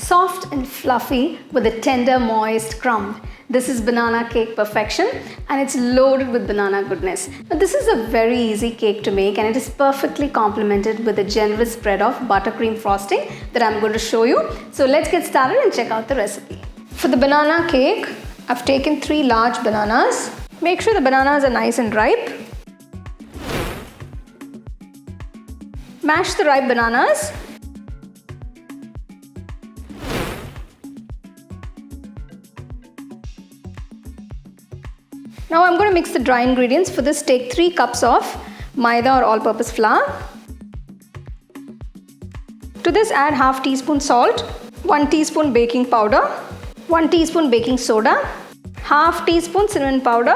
soft and fluffy with a tender, moist crumb. This is banana cake perfection and it's loaded with banana goodness. Now, this is a very easy cake to make and it is perfectly complemented with a generous spread of buttercream frosting that I'm going to show you. So let's get started and check out the recipe. For the banana cake, I've taken 3 large bananas. Make sure the bananas are nice and ripe. Mash the ripe bananas. Now I'm going to mix the dry ingredients. For this, take 3 cups of Maida or all-purpose flour. To this, add half teaspoon salt, 1 teaspoon baking powder, 1 teaspoon baking soda, half teaspoon cinnamon powder,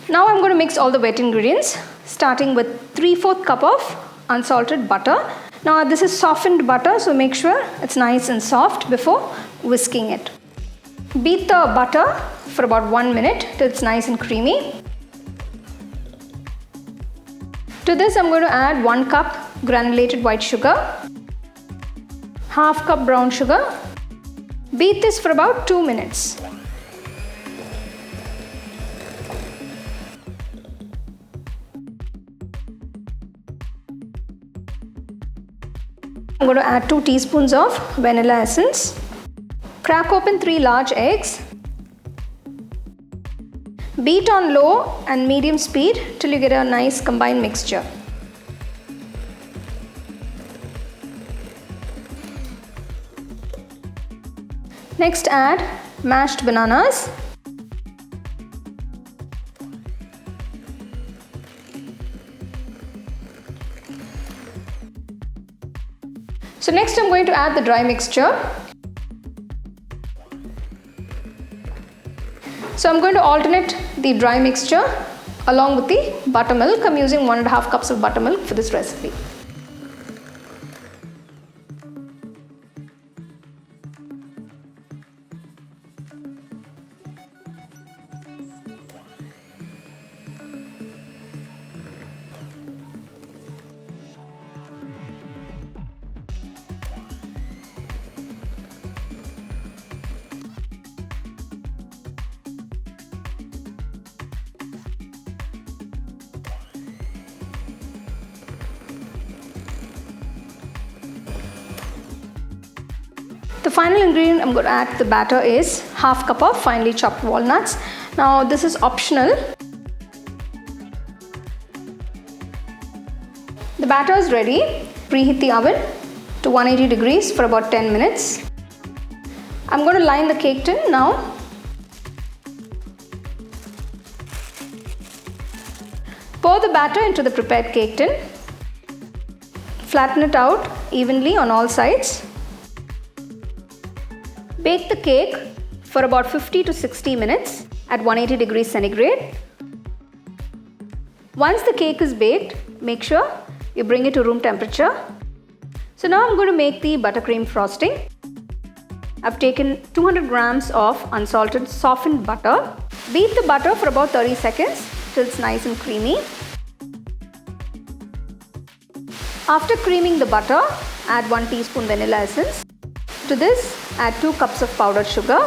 now I'm going to mix all the wet ingredients, starting with 3/4 cup of unsalted butter. Now this is softened butter, so make sure it's nice and soft before whisking it. Beat the butter for about 1 minute till it's nice and creamy. To this I'm going to add 1 cup granulated white sugar, half cup brown sugar. Beat this for about 2 minutes. I'm going to add 2 teaspoons of vanilla essence. Crack open 3 large eggs. Beat on low and medium speed till you get a nice combined mixture. Next, add mashed bananas. So next I'm going to add the dry mixture. So I'm going to alternate the dry mixture along with the buttermilk. I'm using 1.5 cups of buttermilk for this recipe. The final ingredient I'm going to add to the batter is half cup of finely chopped walnuts. Now this is optional. The batter is ready. Preheat the oven to 180 degrees for about 10 minutes. I'm going to line the cake tin now. Pour the batter into the prepared cake tin. Flatten it out evenly on all sides. Bake the cake for about 50 to 60 minutes at 180 degrees centigrade. Once the cake is baked, make sure you bring it to room temperature. So now I'm going to make the buttercream frosting. I've taken 200 grams of unsalted softened butter. Beat the butter for about 30 seconds till it's nice and creamy. After creaming the butter, add 1 teaspoon vanilla essence. To this, add 2 cups of powdered sugar.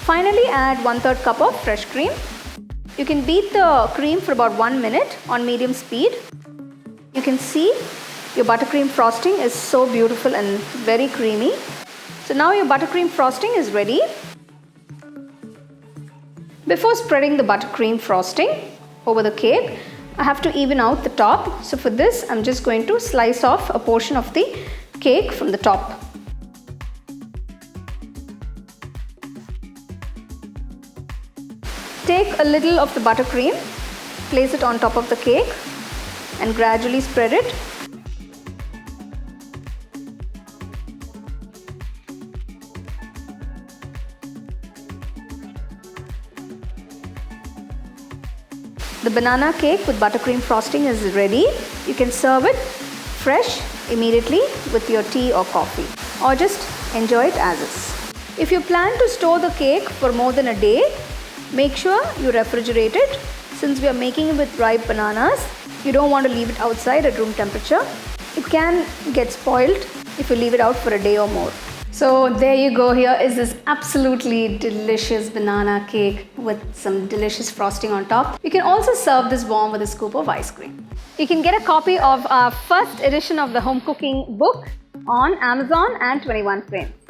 Finally, add 1/3 cup of fresh cream. You can beat the cream for about 1 minute on medium speed. You can see your buttercream frosting is so beautiful and very creamy. So now your buttercream frosting is ready. Before spreading the buttercream frosting over the cake, I have to even out the top. So for this, I'm just going to slice off a portion of the cake from the top. Take a little of the buttercream, place it on top of the cake and gradually spread it. The banana cake with buttercream frosting is ready. You can serve it fresh immediately with your tea or coffee, or just enjoy it as is. If you plan to store the cake for more than a day, make sure you refrigerate it. Since we are making it with ripe bananas, you don't want to leave it outside at room temperature. It can get spoiled if you leave it out for a day or more. So there you go, here is this absolutely delicious banana cake with some delicious frosting on top. You can also serve this warm with a scoop of ice cream. You can get a copy of our first edition of the home cooking book on Amazon and 21 Frames.